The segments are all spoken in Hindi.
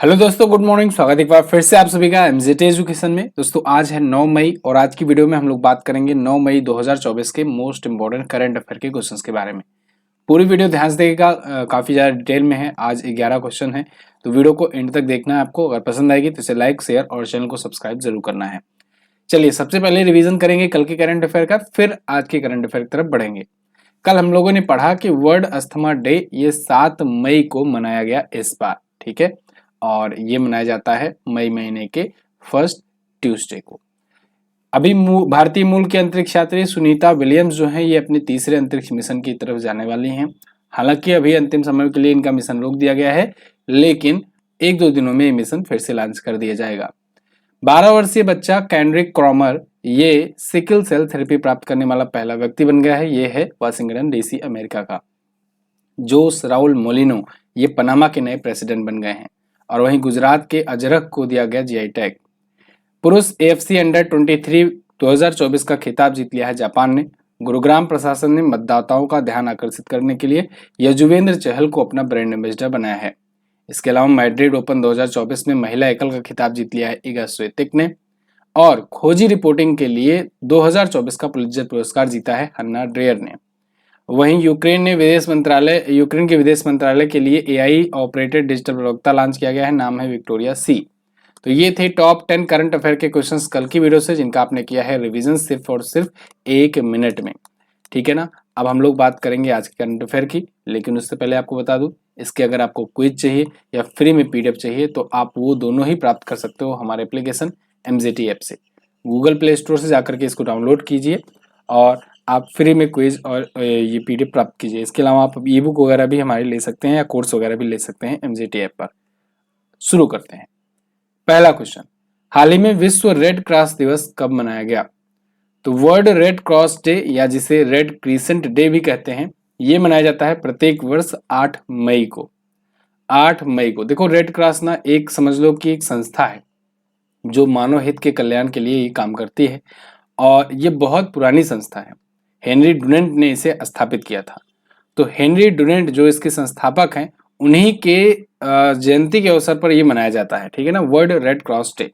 हेलो दोस्तों, गुड मॉर्निंग। स्वागत है एक बार फिर से आप सभी का एमजेटी एजुकेशन में। दोस्तों आज है 9 मई और आज की वीडियो में हम लोग बात करेंगे 9 मई 2024 के मोस्ट इंपॉर्टेंट करंट अफेयर के क्वेश्चंस के बारे में। पूरी वीडियो ध्यान से देखिएगा, काफी ज्यादा डिटेल में है। आज 11 क्वेश्चन है, तो वीडियो को एंड तक देखना है आपको। अगर पसंद आएगी तो इसे लाइक, शेयर और चैनल को सब्सक्राइब जरूर करना है। चलिए सबसे पहले रिवीजन करेंगे कल के करंट अफेयर का, फिर आज के करंट अफेयर की तरफ बढ़ेंगे। कल हम लोगों ने पढ़ा कि वर्ल्ड अस्थमा डे ये 7 मई को मनाया गया इस बार, ठीक है। और ये मनाया जाता है मई महीने के फर्स्ट ट्यूसडे को। अभी भारतीय मूल के अंतरिक्ष यात्री सुनीता विलियम्स जो हैं, ये अपने तीसरे अंतरिक्ष मिशन की तरफ जाने वाली हैं। हालांकि अभी अंतिम समय के लिए इनका मिशन रोक दिया गया है, लेकिन एक दो दिनों में ये मिशन फिर से लॉन्च कर दिया जाएगा। 12 वर्षीय बच्चा कैंड्रिक क्रॉमर ये सिकल सेल थेरेपी प्राप्त करने वाला पहला व्यक्ति बन गया है। ये है वाशिंगटन डीसी अमेरिका का। जोस राउल मोलिनो ये पनामा के नए प्रेसिडेंट बन गए हैं। और वहीं गुजरात के अजरक को दिया गया जीआई टैग। पुरुष एएफसी अंडर 23 2024 का खिताब जीत लिया है जापान ने। गुरुग्राम प्रशासन ने मतदाताओं का ध्यान आकर्षित करने के लिए यजुवेंद्र चहल को अपना ब्रांड एम्बेसडर बनाया है। इसके अलावा मैड्रिड ओपन 2024 में महिला एकल का खिताब जीत लिया है इगा स्वेतिक ने। और खोजी रिपोर्टिंग के लिए 2024 का पुलित्जर पुरस्कार जीता है हन्ना ड्रेयर ने। वहीं यूक्रेन के विदेश मंत्रालय के लिए एआई ऑपरेटेड डिजिटल प्रवक्ता लॉन्च किया गया है, नाम है विक्टोरिया सी। तो ये थे टॉप 10 करंट अफेयर के क्वेश्चंस कल की वीडियो से, जिनका आपने किया है रिवीजन सिर्फ और सिर्फ 1 मिनट में, ठीक है ना। अब हम लोग बात करेंगे आज के करंट अफेयर की, लेकिन उससे पहले आपको बता दूं, इसके अगर आपको क्विज चाहिए या फ्री में पीडीएफ चाहिए तो आप वो दोनों ही प्राप्त कर सकते हो हमारे एप्लीकेशन एमजेटी ऐप से। गूगल प्ले स्टोर से जाकर के इसको डाउनलोड कीजिए और आप फ्री में क्विज और ये पीडीएफ प्राप्त कीजिए। इसके अलावा आप ई बुक वगैरह भी हमारे ले सकते हैं या कोर्स वगैरह भी ले सकते हैं एमजेटी ऐप पर। शुरू करते हैं। पहला क्वेश्चन, हाल ही में विश्व रेड क्रॉस दिवस कब मनाया गया? तो वर्ल्ड रेड क्रॉस डे या जिसे रेड क्रिसेंट डे भी कहते हैं, ये मनाया जाता है प्रत्येक वर्ष 8 मई को। 8 मई को। देखो रेड क्रॉस ना एक समझ लो कि एक संस्था है जो मानव हित के कल्याण के लिए ये काम करती है और ये बहुत पुरानी संस्था है। हेनरी डुनेंट ने इसे स्थापित किया था। तो हेनरी डुनेंट जो इसके संस्थापक हैं, उन्हीं के जयंती के अवसर पर ये मनाया जाता है, ठीक है ना, वर्ल्ड रेड क्रॉस डे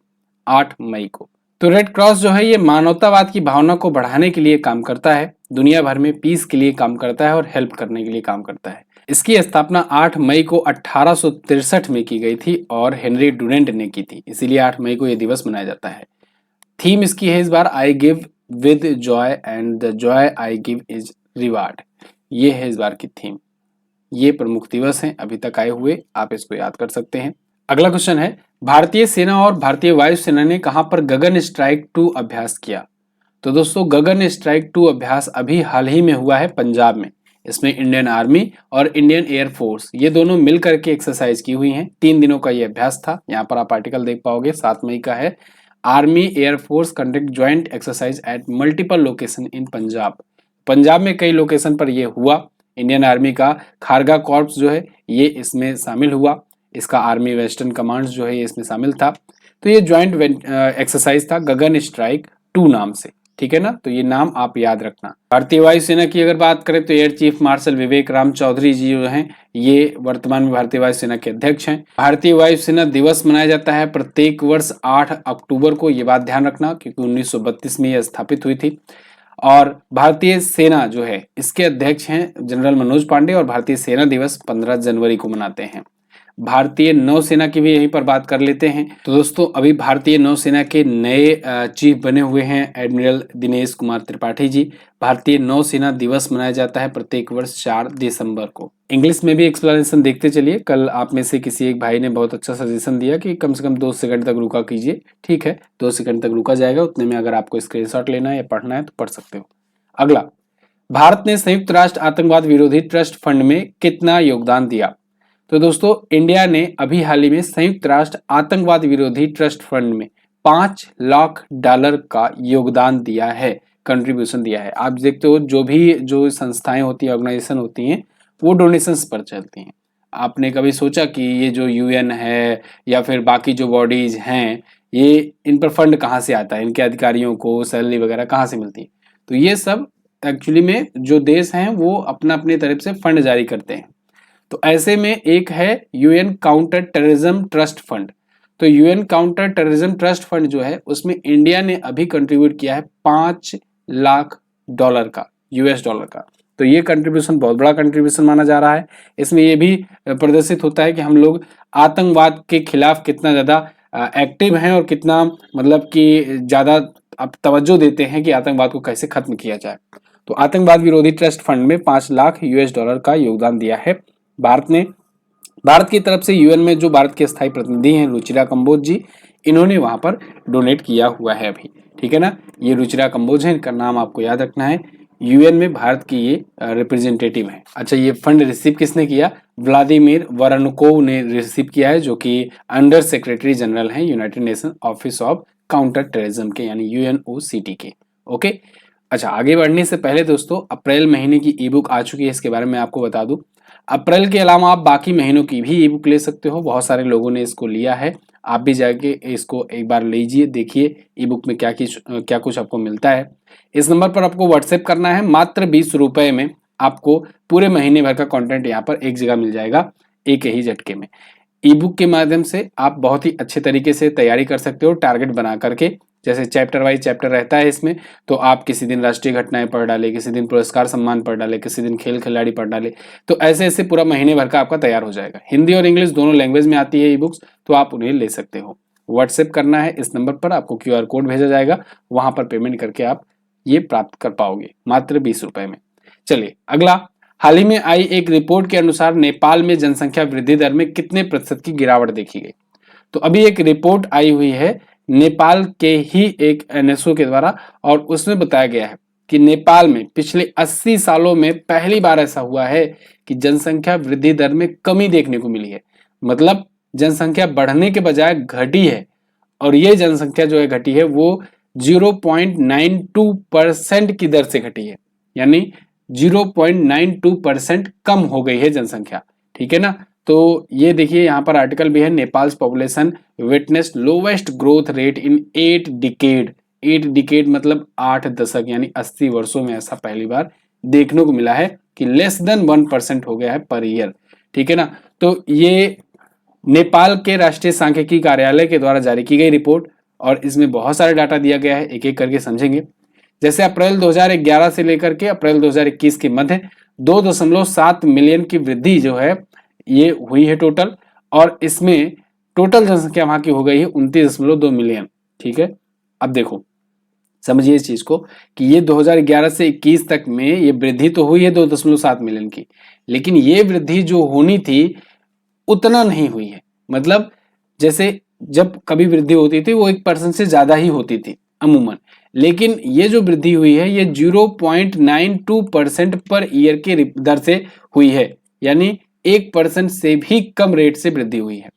8 मई को। तो रेड क्रॉस जो है ये मानवतावाद की भावना को बढ़ाने के लिए काम करता है, दुनिया भर में पीस के लिए काम करता है और हेल्प करने के लिए काम करता है। इसकी स्थापना 8 मई को 1863 में की गई थी और हेनरी डुनेंट ने की थी, इसीलिए 8 मई को यह दिवस मनाया जाता है। थीम इसकी है इस बार I give with joy and the joy I give is reward. ये है इस बार की थीम। ये प्रमुख दिवस हैं अभी तक आए हुए, आप इसको याद कर सकते हैं। अगला क्वेश्चन है, भारतीय सेना और भारतीय वायुसेना ने कहां पर गगन स्ट्राइक 2 अभ्यास किया? तो दोस्तों गगन स्ट्राइक 2 अभ्यास अभी हाल ही में हुआ है पंजाब में। इसमें इंडियन आर्मी और इंडियन एयरफोर्स ये दोनों मिलकर के एक्सरसाइज की हुई हैं। 3 दिनों का ये अभ्यास था। यहाँ पर आप आर्टिकल देख पाओगे, 7 मई का है। Army air force conduct joint exercise at multiple location in Punjab. Punjab में कई लोकेशन पर यह हुआ। इंडियन आर्मी का खारगा कॉर्प्स जो है ये इसमें शामिल हुआ। इसका आर्मी वेस्टर्न कमांड्स जो है ये इसमें शामिल था। तो ये ज्वाइंट एक्सरसाइज था गगन स्ट्राइक 2 नाम से, ठीक है ना। तो ये नाम आप याद रखना। भारतीय वायुसेना की अगर बात करें तो एयर चीफ मार्शल विवेक राम चौधरी जी जो हैं ये वर्तमान में भारतीय वायुसेना के अध्यक्ष हैं। भारतीय वायुसेना दिवस मनाया जाता है प्रत्येक वर्ष 8 अक्टूबर को। ये बात ध्यान रखना क्योंकि 1932 में यह स्थापित हुई थी। और भारतीय सेना जो है इसके अध्यक्ष हैं जनरल मनोज पांडे और भारतीय सेना दिवस 15 जनवरी को मनाते हैं। भारतीय नौसेना की भी यहीं पर बात कर लेते हैं। तो दोस्तों अभी भारतीय नौसेना के नए चीफ बने हुए हैं एडमिरल दिनेश कुमार त्रिपाठी जी। भारतीय नौसेना दिवस मनाया जाता है प्रत्येक वर्ष 4 दिसंबर को। इंग्लिश में भी एक्सप्लेनेशन देखते चलिए। कल आप में से किसी एक भाई ने बहुत अच्छा सजेशन दिया कि कम से कम 2 सेकंड तक रुका कीजिए। ठीक है, 2 सेकंड तक रुका जाएगा, उतने में अगर आपको स्क्रीनशॉट लेना है या पढ़ना है तो पढ़ सकते हो। अगला, भारत ने संयुक्त राष्ट्र आतंकवाद विरोधी ट्रस्ट फंड में कितना योगदान दिया? तो दोस्तों इंडिया ने अभी हाल ही में संयुक्त राष्ट्र आतंकवाद विरोधी ट्रस्ट फंड में $5 लाख का योगदान दिया है, कंट्रीब्यूशन दिया है। आप देखते हो जो संस्थाएं होती हैं, ऑर्गेनाइजेशन होती हैं, वो डोनेशंस पर चलती हैं। आपने कभी सोचा कि ये जो यूएन है या फिर बाकी जो बॉडीज हैं, ये इन पर फंड कहाँ से आता है? इनके अधिकारियों को सैलरी वगैरह कहाँ से मिलती है? तो ये सब एक्चुअली में जो देश हैं वो अपना अपने तरफ से फंड जारी करते हैं। तो ऐसे में एक है UN counter terrorism trust fund. तो UN counter terrorism trust fund जो है उसमें इंडिया ने अभी कंट्रीब्यूट किया है $5 लाख का, यूएस डॉलर का। तो ये कंट्रीब्यूशन बहुत बड़ा कंट्रीब्यूशन माना जा रहा है। इसमें ये भी प्रदर्शित होता है कि हम लोग आतंकवाद के खिलाफ कितना ज्यादा एक्टिव हैं और कितना मतलब कि ज्यादा अब तवज्जो देते हैं कि आतंकवाद को कैसे खत्म किया जाए। तो आतंकवाद विरोधी ट्रस्ट फंड में $5 लाख का योगदान दिया है भारत ने। भारत की तरफ से यूएन में जो भारत के स्थायी प्रतिनिधि हैं रुचिरा कंबोज जी, इन्होंने वहां पर डोनेट किया हुआ है अभी। ठीक है ना, ये रुचिरा कंबोज है, इनका नाम आपको याद रखना है। यूएन में भारत की ये रिप्रेजेंटेटिव है। अच्छा, ये फंड रिसीव किसने किया? व्लादिमीर वरनकोव ने रिसीव किया है, जो कि अंडर सेक्रेटरी जनरल हैं United nation office of counter terrorism के, यानी यूएनओसीटी के। ओके। अच्छा, आगे बढ़ने से पहले दोस्तों अप्रैल महीने की ई बुक आ चुकी है, इसके बारे में आपको बता दूं। अप्रैल के अलावा आप बाकी महीनों की भी ई बुक ले सकते हो, बहुत सारे लोगों ने इसको लिया है। आप भी जाके इसको एक बार लीजिए, देखिए ई बुक में क्या कुछ आपको मिलता है। इस नंबर पर आपको व्हाट्सएप करना है, मात्र 20 रुपए में आपको पूरे महीने भर का कंटेंट यहाँ पर एक जगह मिल जाएगा, एक ही झटके में। ई बुक के माध्यम से आप बहुत ही अच्छे तरीके से तैयारी कर सकते हो, टारगेट बना करके। जैसे चैप्टर वाइज चैप्टर रहता है इसमें, तो आप किसी दिन राष्ट्रीय घटनाएं पढ़ डाले, किसी दिन पुरस्कार सम्मान पढ़ डाले, किसी दिन खेल खिलाड़ी पढ़ डाले, तो ऐसे ऐसे पूरा महीने भर का आपका तैयार हो जाएगा। हिंदी और इंग्लिश दोनों लैंग्वेज में आती है ई बुक्स, तो आप उन्हें ले सकते हो। व्हाट्सएप करना है, इस नंबर पर आपको QR कोड भेजा जाएगा, वहां पर पेमेंट करके आप ये प्राप्त कर पाओगे मात्र 20 रुपए में। चलिए अगला, हाल ही में आई एक रिपोर्ट के अनुसार नेपाल में जनसंख्या वृद्धि दर में कितने प्रतिशत की गिरावट देखी गई? तो अभी एक रिपोर्ट आई हुई है नेपाल के ही एक एनएसओ के द्वारा, और उसमें बताया गया है कि नेपाल में पिछले 80 सालों में पहली बार ऐसा हुआ है कि जनसंख्या वृद्धि दर में कमी देखने को मिली है। मतलब जनसंख्या बढ़ने के बजाय घटी है, और ये जनसंख्या जो है घटी है वो 0.92% की दर से घटी है, यानी 0.92% कम हो गई है जनसंख्या। ठीक है ना, तो ये देखिए यहाँ पर आर्टिकल भी है, Nepals population witness lowest growth rate in 8 decade. 8 decade मतलब 8 दशक, यानी 80 वर्षों में ऐसा पहली बार देखने को मिला है कि लेस देन 1% हो गया है पर ईयर। ठीक है ना, तो ये नेपाल के राष्ट्रीय सांख्यिकी कार्यालय के द्वारा जारी की गई रिपोर्ट, और इसमें बहुत सारे डाटा दिया गया है, एक एक करके समझेंगे। जैसे अप्रैल 2011 से लेकर के अप्रैल 2021 के मध्य 2.7 मिलियन की वृद्धि जो है ये हुई है टोटल, और इसमें टोटल जनसंख्या वहां की हो गई है 29.2 मिलियन। ठीक है, अब देखो समझिए इस चीज को कि ये 2011 से 21 तक में ये वृद्धि तो हुई है 2.7 मिलियन की, लेकिन ये वृद्धि जो होनी थी उतना नहीं हुई है। मतलब जैसे जब कभी वृद्धि होती थी वो 1% से ज्यादा ही होती थी अमूमन, लेकिन ये जो वृद्धि हुई है ये 0.92% पर ईयर के दर से हुई है, यानी 1% से भी कम रेट से वृद्धि हुई है।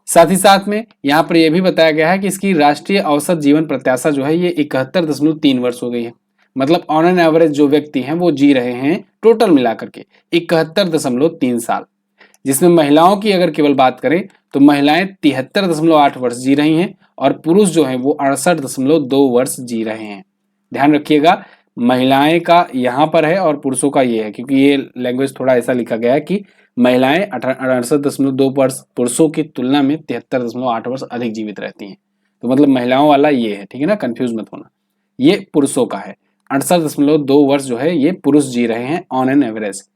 साथ ही साथ में यहाँ पर यह भी बताया गया है कि इसकी राष्ट्रीय औसत जीवन प्रत्याशा जो है ये 71.3 वर्ष हो गई है। मतलब ऑन एन एवरेज जो व्यक्ति हैं वो जी रहे हैं टोटल मिलाकर के 71.3 साल, जिसमें महिलाओं की अगर केवल बात करें तो महिलाएं 73.8 वर्ष जी रही हैं, और पुरुष जो हैं वो 68.2 वर्ष जी रहे हैं। ध्यान रखिएगा, महिलाएं का यहाँ पर है और पुरुषों का ये है, क्योंकि ये लैंग्वेज थोड़ा ऐसा लिखा गया है कि महिलाएं 68.2 वर्ष पुरुषों की तुलना में 73.8 वर्ष अधिक जीवित रहती हैं। तो मतलब महिलाओं वाला ये है, ठीक है ना, कंफ्यूज मत होना, ये पुरुषों का है। 68.2 वर्ष जो है ये पुरुष जी रहे हैं ऑन एन एवरेज।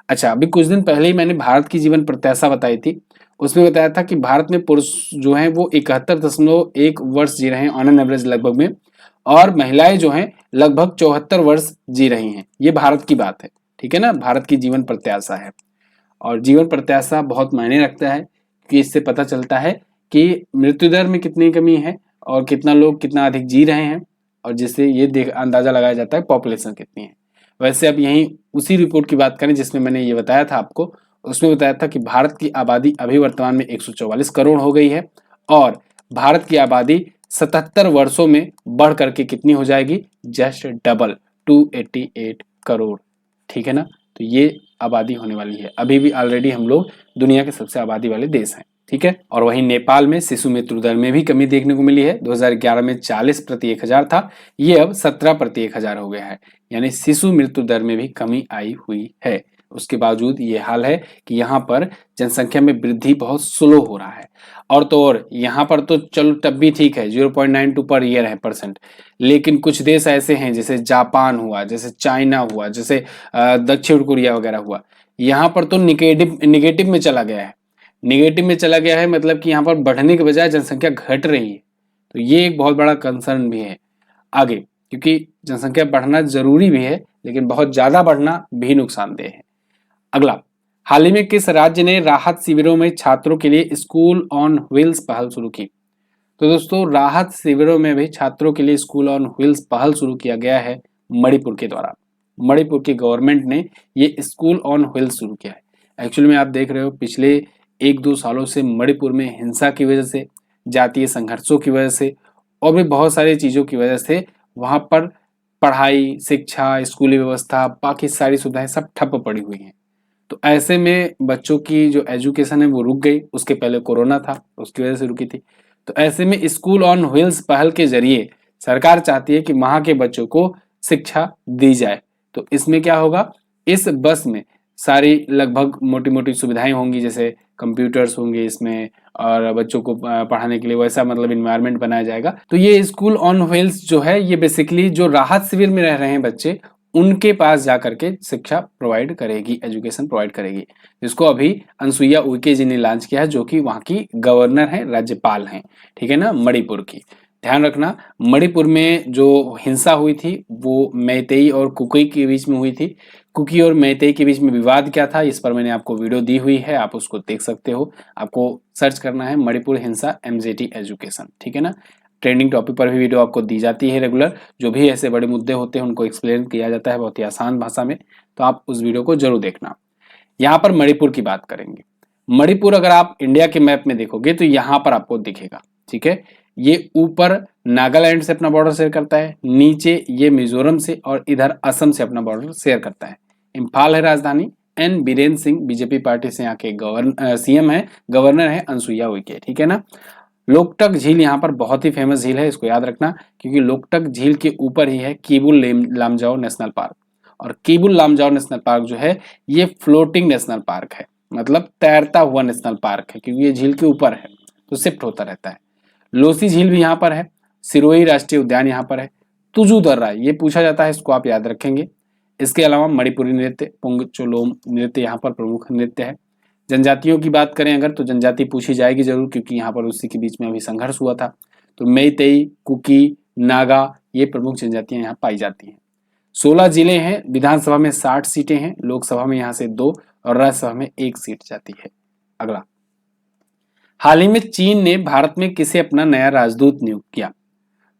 अच्छा, अभी कुछ दिन पहले ही मैंने भारत की जीवन प्रत्याशा बताई थी, उसमें बताया था कि भारत में पुरुष जो हैं वो 71.1 वर्ष जी रहे हैं ऑन एन एवरेज लगभग में, और महिलाएं जो हैं लगभग 74 वर्ष जी रही हैं। ये भारत की बात है, ठीक है ना, भारत की जीवन प्रत्याशा है। और जीवन प्रत्याशा बहुत मायने रखता है कि इससे पता चलता है कि मृत्यु दर में कितनी कमी है और कितना लोग कितना अधिक जी रहे हैं, और जिससे ये अंदाजा लगाया जाता है पॉपुलेशन कितनी है। वैसे अब यहीं उसी रिपोर्ट की बात करें जिसमें मैंने ये बताया था आपको, उसमें बताया था कि भारत की आबादी अभी वर्तमान में 144 करोड़ हो गई है, और भारत की आबादी 77 वर्षों में बढ़ करके कितनी हो जाएगी, जस्ट डबल, 288 करोड़। ठीक है ना, तो ये आबादी होने वाली है। अभी भी ऑलरेडी हम लोग दुनिया के सबसे आबादी वाले देश हैं। ठीक है, और वहीं नेपाल में शिशु मृत्यु दर में भी कमी देखने को मिली है। 2011 में 40 प्रति 1000 था, ये अब 17 प्रति 1000 हो गया है, यानी शिशु मृत्यु दर में भी कमी आई हुई है। उसके बावजूद ये हाल है कि यहाँ पर जनसंख्या में वृद्धि बहुत स्लो हो रहा है। और तो और यहाँ पर तो चलो तब भी ठीक है, 0.92 पर ईयर है परसेंट, लेकिन कुछ देश ऐसे हैं जैसे जापान हुआ, जैसे चाइना हुआ, जैसे दक्षिण कोरिया वगैरह हुआ, यहाँ पर तो निगेटिव निगेटिव में चला गया है। निगेटिव में चला गया है मतलब कि यहाँ पर बढ़ने के बजाय जनसंख्या घट रही है। तो ये एक बहुत बड़ा कंसर्न भी है आगे, क्योंकि जनसंख्या बढ़ना जरूरी भी है, लेकिन बहुत ज्यादा बढ़ना भी नुकसानदेह है। अगला, हाल ही में किस राज्य ने राहत शिविरों में छात्रों के लिए स्कूल ऑन व्हील्स पहल शुरू की? तो दोस्तों, राहत शिविरों में भी छात्रों के लिए स्कूल ऑन व्हील्स पहल शुरू किया गया है मणिपुर के द्वारा। मणिपुर की गवर्नमेंट ने ये स्कूल ऑन व्हील्स शुरू किया है। एक्चुअली में आप देख रहे हो पिछले 1-2 सालों से मणिपुर में हिंसा की वजह से, जातीय संघर्षों की वजह से और भी बहुत सारी चीजों की वजह से वहां पर पढ़ाई, शिक्षा, स्कूली व्यवस्था, बाकी सारी सुविधाएं सब ठप पड़ी हुई हैं। तो ऐसे में बच्चों की जो एजुकेशन है वो रुक गई। उसके पहले कोरोना था, उसकी वजह से रुकी थी। तो ऐसे में स्कूल ऑन व्हील्स पहल के जरिए सरकार चाहती है कि वहां के बच्चों को शिक्षा दी जाए। तो इसमें क्या होगा, इस बस में सारी लगभग मोटी मोटी सुविधाएं होंगी, जैसे कंप्यूटर्स होंगे इसमें, और बच्चों को पढ़ाने के लिए वैसा मतलब इन्वायरमेंट बनाया जाएगा। तो ये स्कूल ऑन व्हील्स जो है ये बेसिकली जो राहत शिविर में रह रहे हैं बच्चे, उनके पास जाकर के शिक्षा प्रोवाइड करेगी, एजुकेशन प्रोवाइड करेगी, जिसको अभी अनसुईया उइके जी ने लॉन्च किया है, जो कि वहाँ की गवर्नर हैं, राज्यपाल हैं, ठीक है ना, मणिपुर की। ध्यान रखना, मणिपुर में जो हिंसा हुई थी वो मैतेई और कुकी के बीच में हुई थी। कुकी और मैतेई के बीच में विवाद क्या था, इस पर मैंने आपको वीडियो दी हुई है, आप उसको देख सकते हो। आपको सर्च करना है मणिपुर हिंसा एमजेटी एजुकेशन, ठीक है ना। ट्रेंडिंग टॉपिक पर भी वीडियो आपको दी जाती है रेगुलर, जो भी ऐसे बड़े मुद्दे होते हैं उनको एक्सप्लेन किया जाता है बहुत ही आसान भाषा में। तो आप उस वीडियो को जरूर देखना। यहाँ पर मणिपुर की बात करेंगे। मणिपुर अगर आप इंडिया के मैप में देखोगे तो यहाँ पर आपको दिखेगा, ठीक है। ये ऊपर नागालैंड से अपना बॉर्डर शेयर करता है, नीचे ये मिजोरम से, और इधर असम से अपना बॉर्डर शेयर करता है। इम्फाल है राजधानी। N Birendra Singh BJP party से यहाँ के सीएम है, गवर्नर है अनसुईया उइके, ठीक है ना। लोकटक झील यहाँ पर बहुत ही फेमस झील है, इसको याद रखना, क्योंकि लोकटक झील के ऊपर ही है केबुल लामजाओ नेशनल पार्क। और केबुल लामजाओ नेशनल पार्क जो है ये फ्लोटिंग नेशनल पार्क है, मतलब तैरता हुआ नेशनल पार्क है, क्योंकि ये झील के ऊपर है तो शिफ्ट होता रहता है। लोसी झील भी यहाँ पर है। सिरोही राष्ट्रीय उद्यान यहाँ पर है। तुजू दर्रा, ये पूछा जाता है, इसको आप याद रखेंगे। इसके अलावा मणिपुरी नृत्य, पुंगचोलोम नृत्य यहाँ पर प्रमुख नृत्य है। जनजातियों की बात करें अगर, तो जनजाति पूछी जाएगी जरूर, क्योंकि यहाँ पर उसी के बीच में अभी संघर्ष हुआ था। तो मेइतेई, कुकी, नागा, ये प्रमुख जनजातियां यहाँ पाई जाती हैं। 16 जिले हैं, विधानसभा में 60 सीटें हैं, लोकसभा में यहाँ से 2 और राज्यसभा में 1 सीट जाती है। अगला, हाल ही में चीन ने भारत में किसे अपना नया राजदूत नियुक्त किया?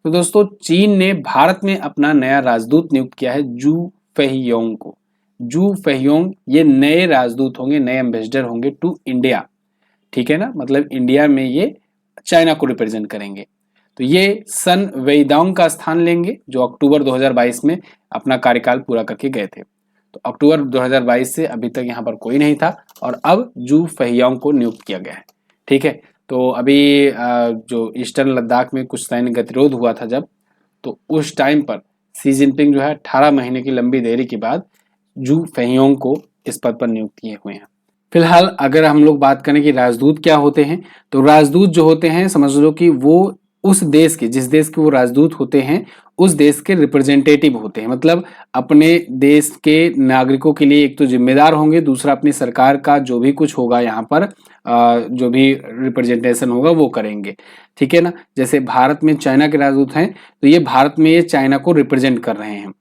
तो दोस्तों, चीन ने भारत में अपना नया राजदूत नियुक्त किया है जू फेहियोंग को। जू फेहियोंग ये नए राजदूत होंगे, नए एम्बेसडर होंगे टू इंडिया, ठीक है ना। मतलब इंडिया में ये चाइना को रिप्रेजेंट करेंगे। तो ये सन वेइदांग का स्थान लेंगे, जो अक्टूबर 2022 में अपना कार्यकाल पूरा करके गए थे। तो अक्टूबर 2022 से अभी तक यहाँ पर कोई नहीं था, और अब जू फेहियोंग को नियुक्त किया गया है, ठीक है। तो अभी जो ईस्टर्न लद्दाख में कुछ सैन्य गतिरोध हुआ था जब, तो उस टाइम पर शी जिनपिंग जो है 18 महीने की लंबी देरी के बाद जू फेहियोंग को इस पद पर नियुक्त किए हुए हैं। फिलहाल अगर हम लोग बात करें कि राजदूत क्या होते हैं, तो राजदूत जो होते हैं, समझ लो कि वो उस देश के, जिस देश के वो राजदूत होते हैं, उस देश के रिप्रेजेंटेटिव होते हैं। मतलब अपने देश के नागरिकों के लिए एक तो जिम्मेदार होंगे, दूसरा अपनी सरकार का जो भी कुछ होगा यहाँ पर जो भी रिप्रेजेंटेशन होगा वो करेंगे, ठीक है ना। जैसे भारत में चाइना के राजदूत हैं, तो ये भारत में ये चाइना को रिप्रेजेंट कर रहे हैं।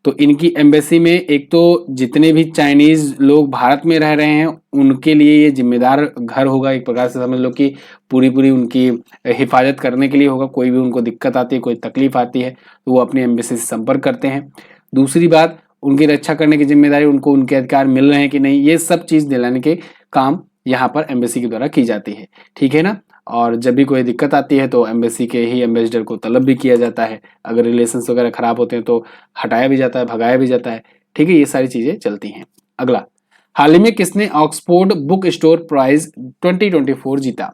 तो इनकी एम्बेसी में एक तो जितने भी चाइनीज लोग भारत में रह रहे हैं उनके लिए ये जिम्मेदार घर होगा, एक प्रकार से समझ लो कि पूरी पूरी उनकी हिफाजत करने के लिए होगा। कोई भी उनको दिक्कत आती है, कोई तकलीफ आती है, तो वो अपनी एम्बेसी से संपर्क करते हैं। दूसरी बात, उनकी रक्षा करने की जिम्मेदारी, उनको उनके अधिकार मिल रहे हैं कि नहीं, ये सब चीज दिलाने के काम यहाँ पर एम्बेसी के द्वारा की जाती है, ठीक है ना। और जब भी कोई दिक्कत आती है तो एम्बेसी के ही एम्बेसडर को तलब भी किया जाता है। अगर रिलेशंस वगैरह खराब होते हैं तो हटाया भी जाता है, भगाया भी जाता है, ठीक है। ये सारी चीजें चलती हैं। अगला, हाल ही में किसने ऑक्सफोर्ड बुक स्टोर प्राइज 2024 जीता?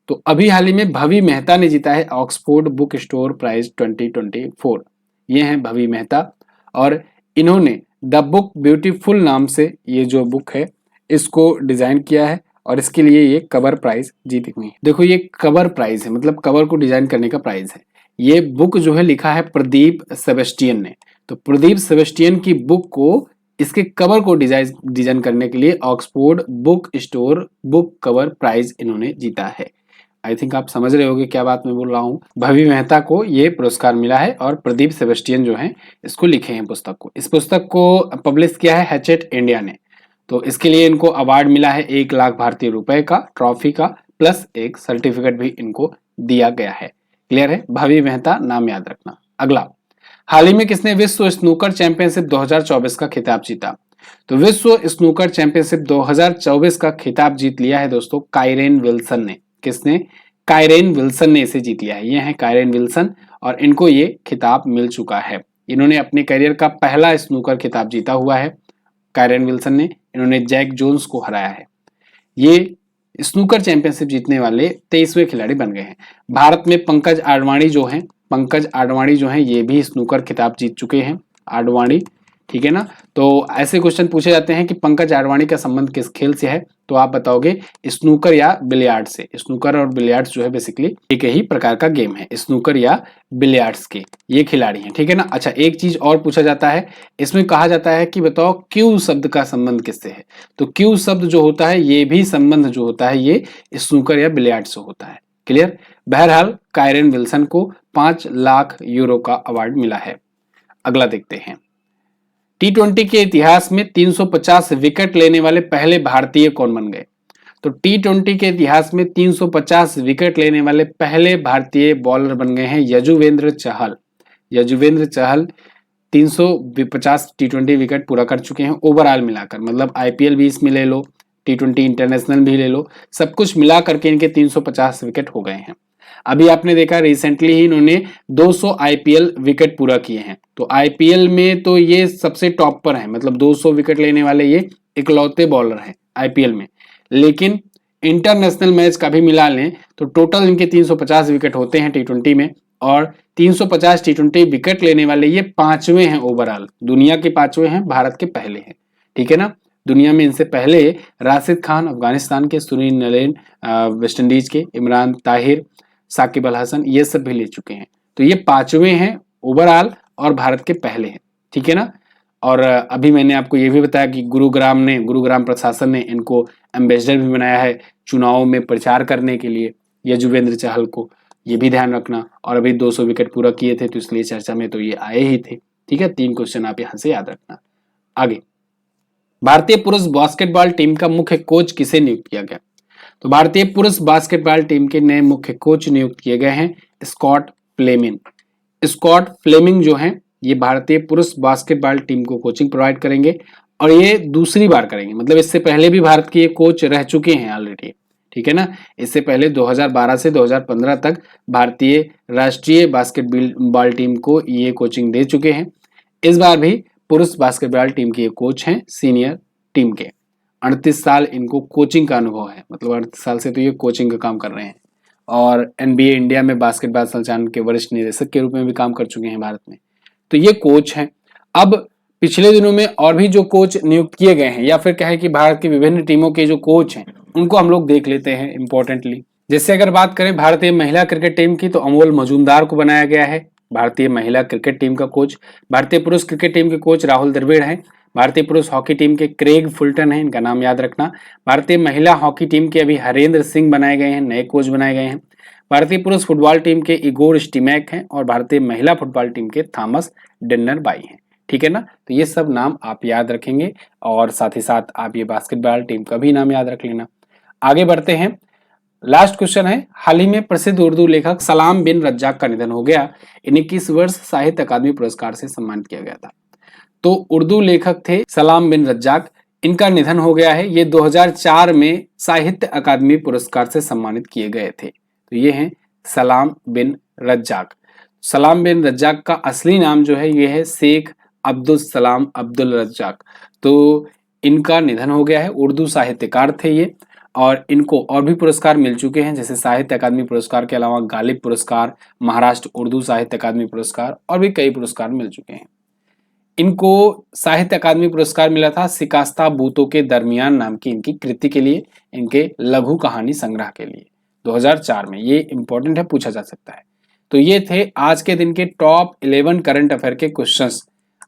तो अभी हाल ही में भवी मेहता ने जीता है ऑक्सफोर्ड बुक स्टोर प्राइज 2024। ये हैं भवी मेहता, और इन्होंने द बुक ब्यूटीफुल नाम से ये जो बुक है इसको डिजाइन किया है और इसके लिए ये कवर प्राइज जीती हुई है। देखो ये कवर प्राइज है, मतलब कवर को डिजाइन करने का प्राइज है। ये बुक जो है लिखा है प्रदीप सेबेस्टियन ने। तो प्रदीप सेबेस्टियन की बुक को इसके कवर को डिजाइन करने के लिए Oxford book store book cover prize इन्होंने जीता है। आई थिंक आप समझ रहे होंगे क्या बात मैं बोल रहा हूँ। भवी मेहता को ये पुरस्कार मिला है और प्रदीप सेबेस्टियन जो है इसको लिखे हैं पुस्तक को। इस पुस्तक को पब्लिश किया है हैचेट इंडिया ने। तो इसके लिए इनको अवार्ड मिला है 1 लाख भारतीय रुपए का, ट्रॉफी का, प्लस एक सर्टिफिकेट भी इनको दिया गया है। क्लियर है? भवी मेहता नाम याद रखना। अगला, हाल ही में किसने विश्व स्नूकर चैंपियनशिप 2024 का खिताब जीता? तो विश्व स्नूकर चैंपियनशिप 2024 का खिताब जीत लिया है दोस्तों काइरेन विल्सन ने। किसने? काइरेन विल्सन ने इसे जीत लिया है। ये है काइरेन विल्सन और इनको ये खिताब मिल चुका है। इन्होंने अपने करियर का पहला स्नूकर खिताब जीता हुआ है काइरेन विल्सन ने। इन्होंने जैक जोन्स को हराया है। ये स्नूकर चैंपियनशिप जीतने वाले 23वें खिलाड़ी बन गए हैं। भारत में पंकज आडवाणी जो हैं ये भी स्नूकर खिताब जीत चुके हैं। आडवाणी, ठीक है ना। तो ऐसे क्वेश्चन पूछे जाते हैं कि पंकज आडवाणी का संबंध किस खेल से है, तो आप बताओगे स्नूकर या बिलियार्ड से। स्नूकर और बिलियार्ड्स जो है बेसिकली एक ही प्रकार का गेम है, स्नूकर या बिलियार्ड्स के ये खिलाड़ी हैं, ठीक है ना। अच्छा, एक चीज और पूछा जाता है इसमें, कहा जाता है कि बताओ क्यू शब्द का संबंध किससे है। तो क्यू शब्द जो होता है ये भी संबंध जो होता है ये स्नूकर या बिलियार्ड से होता है। क्लियर? बहरहाल काइरेन विल्सन को 5 लाख यूरो का अवार्ड मिला है। अगला देखते हैं, T20 के इतिहास में 350 विकेट लेने वाले पहले भारतीय कौन बन गए? तो T20 के इतिहास में 350 विकेट लेने वाले पहले भारतीय बॉलर बन गए हैं यजुवेंद्र चहल। यजुवेंद्र चहल 350 T20 विकेट पूरा कर चुके हैं ओवरऑल मिलाकर, मतलब IPL भी इसमें ले लो, T20 इंटरनेशनल भी ले लो, सब कुछ मिला करके इनके 350 विकेट हो गए हैं। अभी आपने देखा रिसेंटली ही इन्होंने 200 IPL विकेट पूरा किए हैं। तो IPL में तो ये सबसे टॉप पर है, मतलब 200 विकेट लेने वाले ये इकलौते बॉलर हैं IPL में। लेकिन इंटरनेशनल मैच का भी मिला लें तो टोटल इनके 350 विकेट होते हैं T20 में, और 350 T20 विकेट लेने वाले ये 5वें हैं ओवरऑल, दुनिया के 5वें हैं, भारत के पहले हैं, ठीक है ना। दुनिया में इनसे पहले राशिद खान अफगानिस्तान के, सुनील नरेन वेस्ट इंडीज के, इमरान ताहिर, साकिब अल हसन, ये सब भी ले चुके हैं। तो ये 5वें हैं ओवरऑल और भारत के पहले हैं, ठीक है ना। और अभी मैंने आपको ये भी बताया कि गुरुग्राम प्रशासन ने इनको एम्बेसडर भी बनाया है चुनाव में प्रचार करने के लिए, यजुवेंद्र चहल को, ये भी ध्यान रखना। और अभी 200 विकेट पूरा किए थे तो इसलिए चर्चा में तो ये आए ही थे, ठीक है। 3 क्वेश्चन आप यहाँ से याद रखना। आगे, भारतीय पुरुष बास्केटबॉल टीम का मुख्य कोच किसे नियुक्त किया गया? तो भारतीय पुरुष बास्केटबॉल टीम के नए मुख्य कोच नियुक्त किए गए हैं स्कॉट फ्लेमिंग। स्कॉट फ्लेमिंग जो हैं ये भारतीय पुरुष बास्केटबॉल टीम को कोचिंग प्रोवाइड करेंगे और ये दूसरी बार करेंगे, मतलब इससे पहले भी भारत के ये कोच रह चुके हैं ऑलरेडी, ठीक है ना। इससे पहले 2012 से 2015 तक भारतीय राष्ट्रीय बास्केटबॉल टीम को ये कोचिंग दे चुके हैं। इस बार भी पुरुष बास्केटबॉल टीम के ये कोच हैं सीनियर टीम के। 38 साल इनको कोचिंग का अनुभव है, मतलब 38 साल से तो ये कोचिंग का काम कर रहे हैं और NBA इंडिया में बास्केटबॉल संचालन के वरिष्ठ निदेशक के रूप में भी काम कर चुके हैं भारत में। तो ये कोच हैं। अब पिछले दिनों में और भी जो कोच नियुक्त किए गए हैं, या फिर कहे कि भारत की विभिन्न टीमों के जो कोच हैं उनको हम लोग देख लेते हैं इंपॉर्टेंटली। जैसे अगर बात करें भारतीय महिला क्रिकेट टीम की, तो अमोल मजूमदार को बनाया गया है भारतीय महिला क्रिकेट टीम का कोच। भारतीय पुरुष क्रिकेट टीम के कोच राहुल द्रविड़ हैं। भारतीय पुरुष हॉकी टीम के क्रेग फुलटन हैं, इनका नाम याद रखना। भारतीय महिला हॉकी टीम के अभी हरेंद्र सिंह बनाए गए हैं, नए कोच बनाए गए हैं। भारतीय पुरुष फुटबॉल टीम के इगोर स्टिमैक हैं और भारतीय महिला फुटबॉल टीम के थॉमस डेन्नरबाई हैं, ठीक है ना। तो ये सब नाम आप याद रखेंगे और साथ ही साथ आप ये बास्केटबॉल टीम का भी नाम याद रख लेना। आगे बढ़ते हैं, लास्ट क्वेश्चन है, हाल ही में प्रसिद्ध उर्दू लेखक सलाम बिन रज्जाक का निधन हो गया। इन्हें किस वर्ष साहित्य अकादमी पुरस्कार से सम्मानित किया गया था? तो उर्दू लेखक थे सलाम बिन रज्जाक, इनका निधन हो गया है। ये 2004 में साहित्य अकादमी पुरस्कार से सम्मानित किए गए थे। तो ये हैं सलाम बिन रज्जाक। सलाम बिन रज्जाक का असली नाम जो है ये है शेख अब्दुल सलाम अब्दुल रज्जाक। तो इनका निधन हो गया है, उर्दू साहित्यकार थे ये, और इनको और भी पुरस्कार मिल चुके हैं, जैसे साहित्य अकादमी पुरस्कार के अलावा गालिब पुरस्कार, महाराष्ट्र उर्दू साहित्य अकादमी पुरस्कार और भी कई पुरस्कार मिल चुके हैं। इनको साहित्य अकादमी पुरस्कार मिला था सिकास्ता बूतों के दरमियान नाम की इनकी कृति के लिए, इनके लघु कहानी संग्रह के लिए 2004 में। ये इंपॉर्टेंट है, पूछा जा सकता है। तो ये थे आज के दिन के टॉप 11 करंट अफेयर के क्वेश्चंस।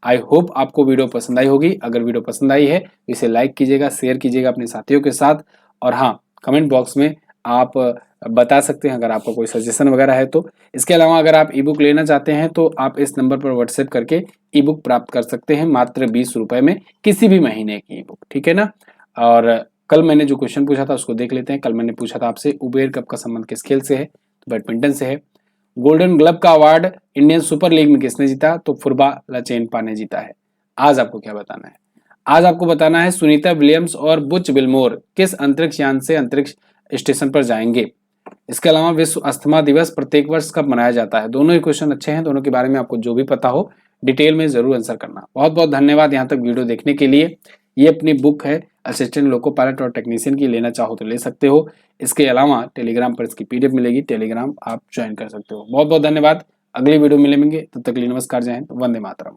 आई होप आपको वीडियो पसंद आई होगी। अगर वीडियो पसंद आई है तो इसे लाइक कीजिएगा, शेयर कीजिएगा अपने साथियों के साथ, और हाँ, कमेंट बॉक्स में आप बता सकते हैं अगर आपका कोई सजेशन वगैरह है तो। इसके अलावा अगर आप ई बुक लेना चाहते हैं तो आप इस नंबर पर व्हाट्सएप करके ई बुक प्राप्त कर सकते हैं मात्र 20 रुपए में, किसी भी महीने की ई बुक, ठीक है ना। और कल मैंने जो क्वेश्चन पूछा था उसको देख लेते हैं। कल मैंने पूछा था आपसे उबेर कप का संबंध किस खेल से है, तो बैडमिंटन से है। गोल्डन ग्लव का अवार्ड इंडियन सुपर लीग में किसने जीता, तो फुरबा लचेनपा ने जीता है। आज आपको क्या बताना है, आज आपको बताना है सुनीता विलियम्स और बुच विल्मोर किस अंतरिक्ष यान से अंतरिक्ष स्टेशन पर जाएंगे। इसके अलावा विश्व अस्थमा दिवस प्रत्येक वर्ष कब मनाया जाता है। दोनों ही क्वेश्चन अच्छे हैं, दोनों के बारे में आपको जो भी पता हो डिटेल में जरूर आंसर करना। बहुत बहुत धन्यवाद यहाँ तक वीडियो देखने के लिए। ये अपनी बुक है असिस्टेंट लोको पायलट और टेक्नीशियन की, लेना चाहो तो ले सकते हो। इसके अलावा टेलीग्राम पर इसकी पीडीएफ मिलेगी, टेलीग्राम आप ज्वाइन कर सकते हो। बहुत बहुत धन्यवाद। अगली वीडियो में मिलेंगे, तब तक के लिए नमस्कार, जय हिंद, वंदे मातरम।